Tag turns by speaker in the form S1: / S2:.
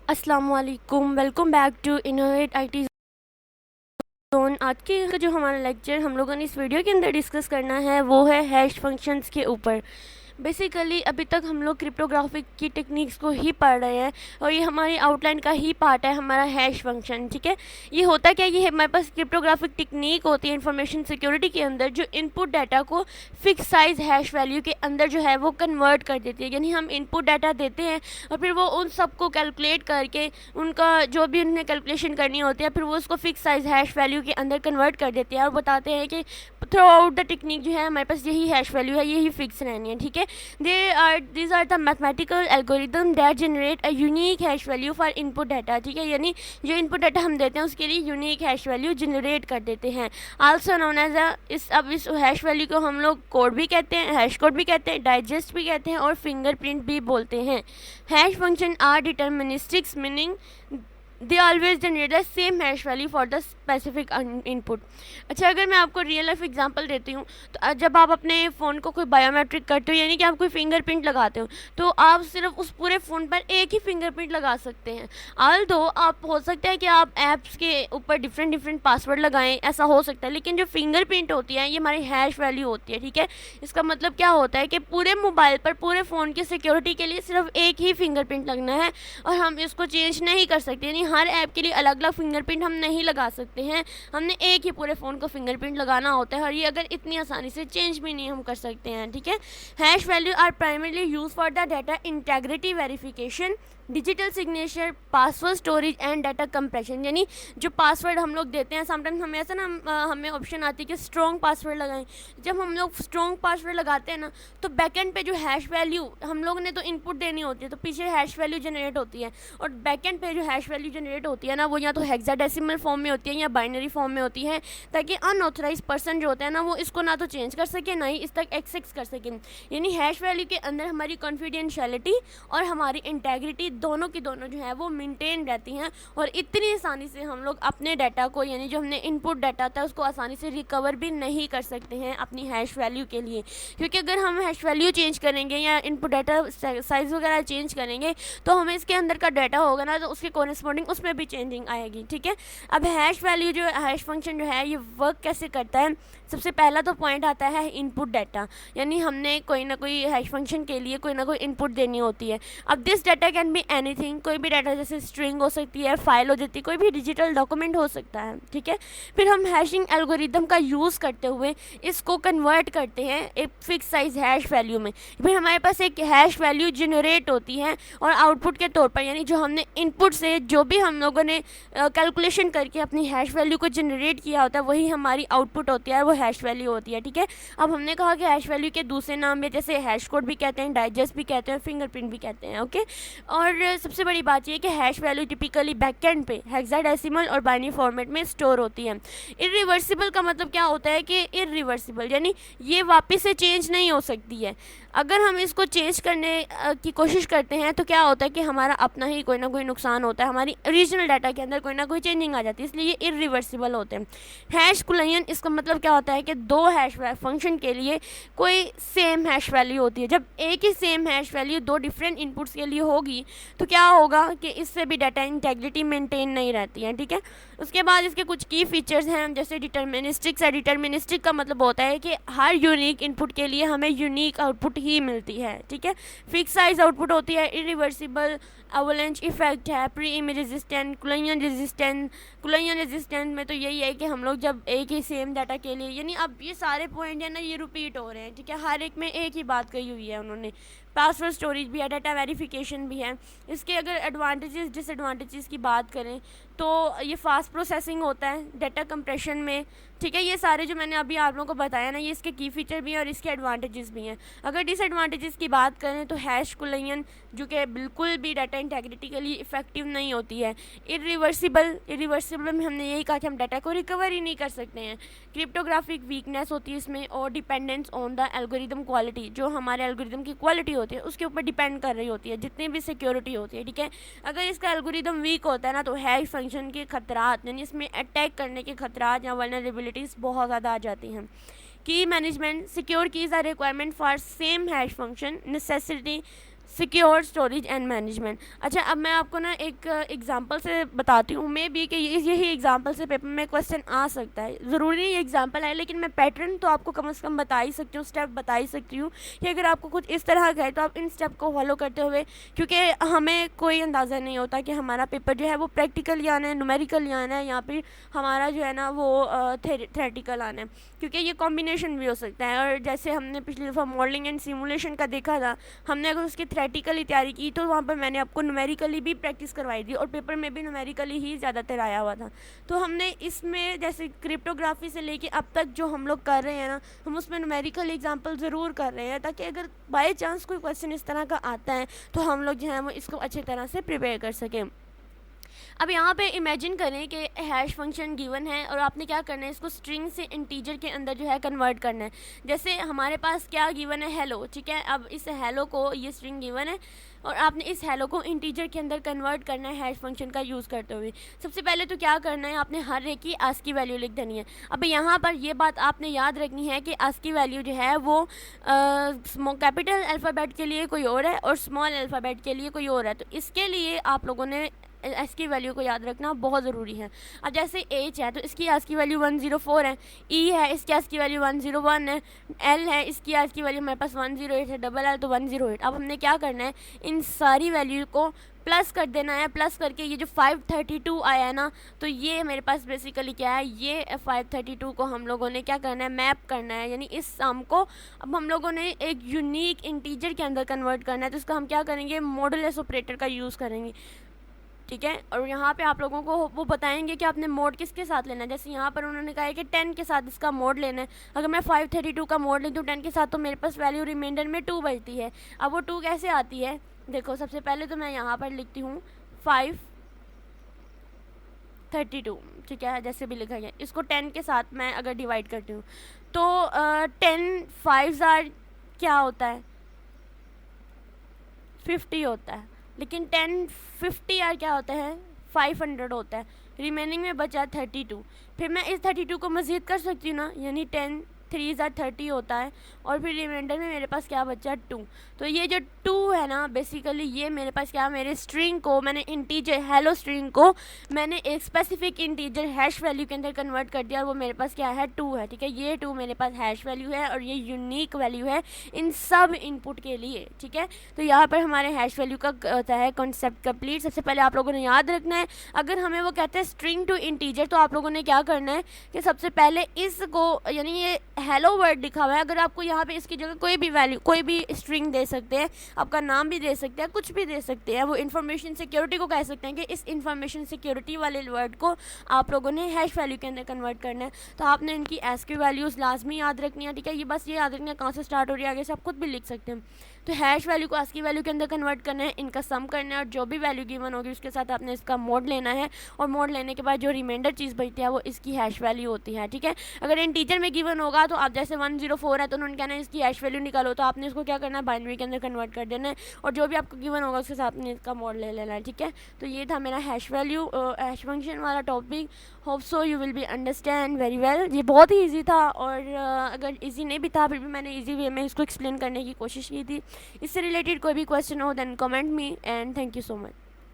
S1: अस्सलाम वालेकुम, welcome back to innovate IT zone. आज के जो हमारा लेक्चर हम लोगों ने इस वीडियो के अंदर डिस्कस करना है वो है हैश फंक्शंस के ऊपर। बेसिकली अभी तक हम लोग क्रिप्टोग्राफिक की टेक्निक्स को ही पढ़ रहे हैं और ये हमारी आउटलाइन का ही पार्ट है हमारा हैश फंक्शन। ठीक है, ये होता क्या, ये हमारे पास क्रिप्टोग्राफिक टेक्निक होती है इंफॉर्मेशन सिक्योरिटी के अंदर, जो इनपुट डाटा को फिक्स साइज हैश वैल्यू के अंदर जो है वो कन्वर्ट कर देती है। यानी हम इनपुट डाटा देते हैं और फिर वो उन सबको कैलकुलेट करके उनका जो भी उन्हें कैलकुलेशन करनी होती है फिर वो उसको फिक्स साइज हैश वैल्यू के अंदर कन्वर्ट कर देती है और बताते हैं कि थ्रू आउट द टेक्निक जो है हमारे पास यही हैश वैल्यू है, यही फिक्स रहनी है। ठीक है, these are the mathematical algorithm that generate a unique hash value for input data। ठीक है, यानी जो इनपुट डाटा हम देते हैं उसके लिए यूनिक हैश वैल्यू जनरेट कर देते हैं। आल्सो नोन एज इस हैश वैल्यू को हम लोग कोड भी कहते हैं, हैश कोड भी कहते हैं, डाइजेस्ट भी कहते हैं और फिंगरप्रिंट भी बोलते हैं। Hash function are deterministics, meaning they always generate the same hash value for the specific input. अच्छा, अगर मैं आपको रियल लाइफ एग्जांपल देती हूँ तो जब आप अपने फ़ोन को कोई बायोमेट्रिक करते हो यानी कि आप कोई फिंगरप्रिंट लगाते हो तो आप सिर्फ उस पूरे फ़ोन पर एक ही फिंगरप्रिंट लगा सकते हैं। ऑल्दो आप हो सकता है कि आप ऐप्स के ऊपर डिफरेंट डिफरेंट पासवर्ड लगाएं, ऐसा हो सकता है, लेकिन जो फिंगरप्रिंट होती है ये हमारी हैश वैल्यू होती है। ठीक है, इसका मतलब क्या होता है कि पूरे मोबाइल पर पूरे फ़ोन की सिक्योरिटी के लिए सिर्फ एक ही फिंगरप्रिंट लगना है और हम इसको चेंज नहीं कर सकते। यानी हर ऐप के लिए अलग अलग फिंगरप्रिंट हम नहीं लगा सकते हैं, हमने एक ही पूरे फ़ोन को फिंगरप्रिंट लगाना होता है और ये अगर इतनी आसानी से चेंज भी नहीं हम कर सकते हैं। ठीक है, hash value are primarily use for the data integrity verification, digital signature, password storage and data compression. यानी जो पासवर्ड हम लोग देते हैं, समटाइम्स हमें ऐसा ना हमें ऑप्शन आती है कि स्ट्रॉन्ग पासवर्ड लगाएं। जब हम लोग स्ट्रॉन्ग पासवर्ड लगाते हैं ना तो बैकएंड पे जो हैश वैल्यू हम लोग ने तो इनपुट देनी होती है तो पीछे हैश वैल्यू जनरेट होती है और बैकएंड पे जो हैश वैल्यू जनरेट होती है ना वो या तो हेक्साडेसिमल फॉर्म में होती है या बाइनरी फॉर्म में होती है, ताकि अनऑथराइज पर्सन जो होता है ना वो इसको ना तो चेंज कर सके ना ही इस तक एक्सेस कर सके। यानी हैश वैल्यू के अंदर हमारी कॉन्फिडेंशियलिटी और हमारी इंटेग्रिटी दोनों की दोनों जो है वो मेंटेन रहती हैं और इतनी आसानी से हम लोग अपने डाटा को यानी जो हमने इनपुट डाटा था उसको आसानी से रिकवर भी नहीं कर सकते हैं अपनी हैश वैल्यू के लिए। क्योंकि अगर हम हैश वैल्यू चेंज करेंगे या इनपुट डाटा साइज वगैरह चेंज करेंगे तो हमें इसके अंदर का डाटा होगा ना तो उसके कॉरेस्पॉन्डिंग उसमें भी चेंजिंग आएगी। ठीक है, अब हैश वैल्यू जो हैश फंक्शन जो है ये वर्क कैसे करता है, सबसे पहला तो पॉइंट आता है इनपुट डाटा। यानी हमने कोई ना कोई हैश फंक्शन के लिए कोई ना कोई इनपुट देनी होती है। अब this data can be anything, कोई भी डाटा जैसे स्ट्रिंग हो सकती है, फाइल हो जाती है, कोई भी डिजिटल डॉक्यूमेंट हो सकता है। ठीक है, फिर हम हैशिंग एल्गोरिदम का यूज़ करते हुए इसको कन्वर्ट करते हैं एक फिक्स साइज हैश वैल्यू में। फिर हमारे पास एक हैश वैल्यू जनरेट होती है और आउटपुट के तौर पर यानी जो हमने इनपुट से जो भी हम लोगों ने कैलकुलेशन करके अपनी हैश वैल्यू को जनरेट किया होता है वही हमारी आउटपुट होती है, वो हैश वैल्यू होती है। ठीक है, अब हमने कहा कि हैश वैल्यू के दूसरे नाम भी जैसे हैश कोड भी कहते हैं, डाइजेस्ट भी कहते हैं, फिंगरप्रिंट भी कहते हैं। ओके, और सबसे बड़ी बात यह कि हैश वैल्यू टिपिकली बैकएंड पे हेक्साडेसिमल और बाइनरी फॉर्मेट में स्टोर होती है। इरिवर्सिबल का मतलब क्या होता है कि इरिवर्सिबल यानी ये वापस से चेंज नहीं हो सकती है। अगर हम इसको चेंज करने की कोशिश करते हैं तो क्या होता है कि हमारा अपना ही कोई ना कोई नुकसान होता है, हमारी ओरिजिनल डाटा के अंदर कोई ना कोई चेंजिंग आ जाती है, इसलिए ये इरिवर्सिबल होते हैं। हैश कुलियन, इसका मतलब क्या होता है कि दो हैश फंक्शन के लिए कोई सेम हैश वैल्यू होती है। जब एक ही सेम हैश वैल्यू दो डिफरेंट इनपुट्स के लिए होगी तो क्या होगा कि इससे भी डाटा इंटेग्रिटी मेंटेन नहीं रहती है। ठीक है, उसके बाद इसके कुछ की फीचर्स हैं जैसे डिटर्मिनिस्टिक्स है। डिटर्मिनिस्टिक का मतलब होता है कि हर यूनिक इनपुट के लिए हमें यूनिक आउटपुट ही मिलती है। ठीक है, फिक्स साइज आउटपुट होती है, इरिवर्सिबल अवलेंच इफेक्ट है, pre image resistant, कुलियन resistant. कुलियन resistant में तो यही है कि हम लोग जब एक ही सेम डाटा के लिए यानी अब ये सारे पॉइंट है ना ये रिपीट हो रहे हैं। ठीक है, हर एक में एक ही बात कही हुई है उन्होंने। पासवर्ड स्टोरेज भी है, डाटा वेरिफिकेशन भी है। इसके अगर एडवांटेजेस डिसएडवांटेजेस की बात करें तो ये फास्ट प्रोसेसिंग होता है डाटा कंप्रेशन में। ठीक है, ये सारे जो मैंने अभी आप लोगों को बताया ना ये इसके की फीचर भी हैं और इसके एडवांटेजेस भी हैं। अगर डिसएडवांटेजेस की बात करें तो हैश कुलियन जो कि बिल्कुल भी डाटा इंटेग्रिटी के लिए इफेक्टिव नहीं होती है। इरिवर्सिबल में हमने यही कहा कि हम डाटा को रिकवर ही नहीं कर सकते हैं। क्रिप्टोग्राफिक वीकनेस होती है इसमें और dependence on the algorithm quality, जो हमारे एल्गोरिदम की क्वालिटी होती है उसके ऊपर डिपेंड कर रही होती है जितनी भी सिक्योरिटी होती है। ठीक है, अगर इसका एल्गोरिदम वीक होता है ना तो हैश फंक्शन के खतरात यानी इसमें अटैक करने के खतरात या वल्नरेबिलिटीज़ बहुत ज़्यादा आ जाती हैं। Key management, secure keys are requirement for same hash function, necessity secure storage and management. अच्छा, अब मैं आपको ना एक एग्जांपल से बताती हूँ, मे बी कि यही एग्जांपल से पेपर में क्वेश्चन आ सकता है। ज़रूरी नहीं एग्जांपल है, लेकिन मैं पैटर्न तो आपको कम से कम बता ही सकती हूँ, स्टेप बता ही सकती हूँ कि अगर आपको कुछ इस तरह का है तो आप इन स्टेप को फॉलो करते हुए, क्योंकि हमें कोई अंदाज़ा नहीं होता कि हमारा पेपर जो है वो प्रैक्टिकल आना है, न्यूमेरिकल आना है, या फिर हमारा जो है ना वो थेरेटिकल आना है, क्योंकि ये कॉम्बिनेशन भी हो सकता है। और जैसे हमने पिछली दफ़ा मॉडलिंग एंड सिमुलेशन का देखा था, हमने अगर उसकी थ्रेटिकली तैयारी की तो वहाँ पर मैंने आपको न्यूमेरिकली भी प्रैक्टिस करवाई थी, और पेपर में भी न्यूमेरिकली ही ज़्यादातर आया हुआ था। तो हमने इसमें जैसे क्रिप्टोग्राफी से लेके अब तक जो हम लोग कर रहे हैं ना, हम उसमें न्यूमेरिकल एग्जाम्पल ज़रूर कर रहे हैं, ताकि अगर बाई चांस कोई क्वेश्चन इस तरह का आता है तो हम लोग जो है वो इसको अच्छी तरह से प्रिपेयर कर सकें। अब यहाँ पे इमेजिन करें कि हैश फंक्शन गिवन है और आपने क्या करना है, इसको स्ट्रिंग से इंटीजर के अंदर जो है कन्वर्ट करना है। जैसे हमारे पास क्या गिवन है, हेलो, ठीक है। अब इस हेलो को, ये स्ट्रिंग गिवन है और आपने इस हेलो को इंटीजर के अंदर कन्वर्ट करना है हैश फंक्शन का यूज़ करते हुए। सबसे पहले तो क्या करना है, आपने हर एक की आस्की वैल्यू लिख देनी है। अब यहाँ पर ये बात आपने याद रखनी है कि आस्की वैल्यू जो है वो कैपिटल अल्फ़ाबेट के लिए कोई और है और स्मॉल अल्फ़ाबेट के लिए कोई और है। तो इसके लिए आप लोगों ने एस की वैल्यू को याद रखना बहुत ज़रूरी है। अब जैसे एच है तो इसकी एस की वैल्यू 104 है, ई है इसकी एस की वैल्यू 101 है, एल है इसकी एस की वैल्यू हमारे पास 108 है, डबल एल तो 108। अब हमने क्या करना है, इन सारी वैल्यू को प्लस कर देना है। प्लस करके ये जो 532 आया है ना, तो ये मेरे पास बेसिकली क्या है, ये 532 को हम लोगों ने क्या करना है, मैप करना है, यानी इस सम को अब हम लोगों ने एक यूनिक इंटीजर के अंदर कन्वर्ट करना है। तो इसका हम क्या करेंगे, मॉडुलस ऑपरेटर का यूज़ करेंगे, ठीक है। और यहाँ पे आप लोगों को वो बताएंगे कि आपने मोड किसके साथ लेना है। जैसे यहाँ पर उन्होंने कहा है कि 10 के साथ इसका मोड लेना है। अगर मैं 532 का मोड लेती हूँ 10 के साथ, तो मेरे पास वैल्यू रिमाइंडर में 2 बचती है। अब वो 2 कैसे आती है, देखो सबसे पहले तो मैं यहाँ पर लिखती हूँ 532, ठीक है, जैसे भी लिखा गया। इसको 10 के साथ मैं अगर डिवाइड करती हूँ तो 10 5 क्या होता है, 50 होता है। लेकिन 1050 यार क्या होता है, 500 होता है। रिमेनिंग में बचा 32। फिर मैं इस 32 को मज़ीद कर सकती हूँ ना, यानी 10 3 30 होता है, और फिर रिमाइंडर में मेरे पास क्या बचा 2। तो ये जो 2 है ना, बेसिकली ये मेरे पास क्या, मेरे स्ट्रिंग को मैंने इंटीजर हेलो स्ट्रिंग को मैंने एक स्पेसिफिक इंटीजर हैश वैल्यू के अंदर कन्वर्ट कर दिया, और वो मेरे पास क्या है, 2 है, ठीक है। ये 2 मेरे पास हैश वैल्यू है और ये यूनिक वैल्यू है इन सब इनपुट के लिए, ठीक है। तो यहाँ पर हमारे हैश वैल्यू का होता है कॉन्सेप्ट कंप्लीट। सबसे पहले आप लोगों ने याद रखना है, अगर हमें वो कहते हैं स्ट्रिंग टू इंटीजर, तो आप लोगों ने क्या करना है कि सबसे पहले इसको, यानी ये हेलो वर्ड लिखा हुआ है, अगर आपको यहाँ पे इसकी जगह कोई भी वैल्यू, कोई भी स्ट्रिंग दे सकते हैं, आपका नाम भी दे सकते हैं, कुछ भी दे सकते हैं, वो इन्फॉर्मेशन सिक्योरिटी को कह सकते हैं कि इस इन्फॉर्मेशन सिक्योरिटी वाले वर्ड को आप लोगों ने हैश वैल्यू के अंदर कन्वर्ट करना है। तो आपने इनकी एसक्यू वैल्यूज़ लाजमी याद रखनी है, ठीक है। ये बस ये याद रखना है कहाँ से स्टार्ट हो रही है, आगे से आप खुद भी लिख सकते हैं। तो हैश वैल्यू को आस्की वैल्यू के अंदर कन्वर्ट करना है, इनका सम करना है, और जो भी वैल्यू गिवन होगी उसके साथ आपने इसका मोड लेना है, और मोड लेने के बाद जो रिमाइंडर चीज़ बचती है वो इसकी हैश वैल्यू होती है, ठीक है। अगर इंटीजर में गिवन होगा तो आप जैसे 104 है तो उन्होंने कहना है इसकी हैश वैल्यू निकालो, तो आपने इसको क्या करना है, बाइनरी के अंदर कन्वर्ट कर देना है, और जो भी आपको गिवन होगा उसके साथ आपने इसका मोड ले लेना है, ठीक है। तो ये था मेरा हैश वैल्यू हैश फंक्शन वाला topic. Hope so you will be understand very well. ये बहुत ही ईजी था, और अगर ईजी नहीं भी था फिर भी मैंने ईजी वे में इसको एक्सप्लेन करने की कोशिश की थी। इससे रिलेटेड कोई भी क्वेश्चन हो then comment me, and thank you so much.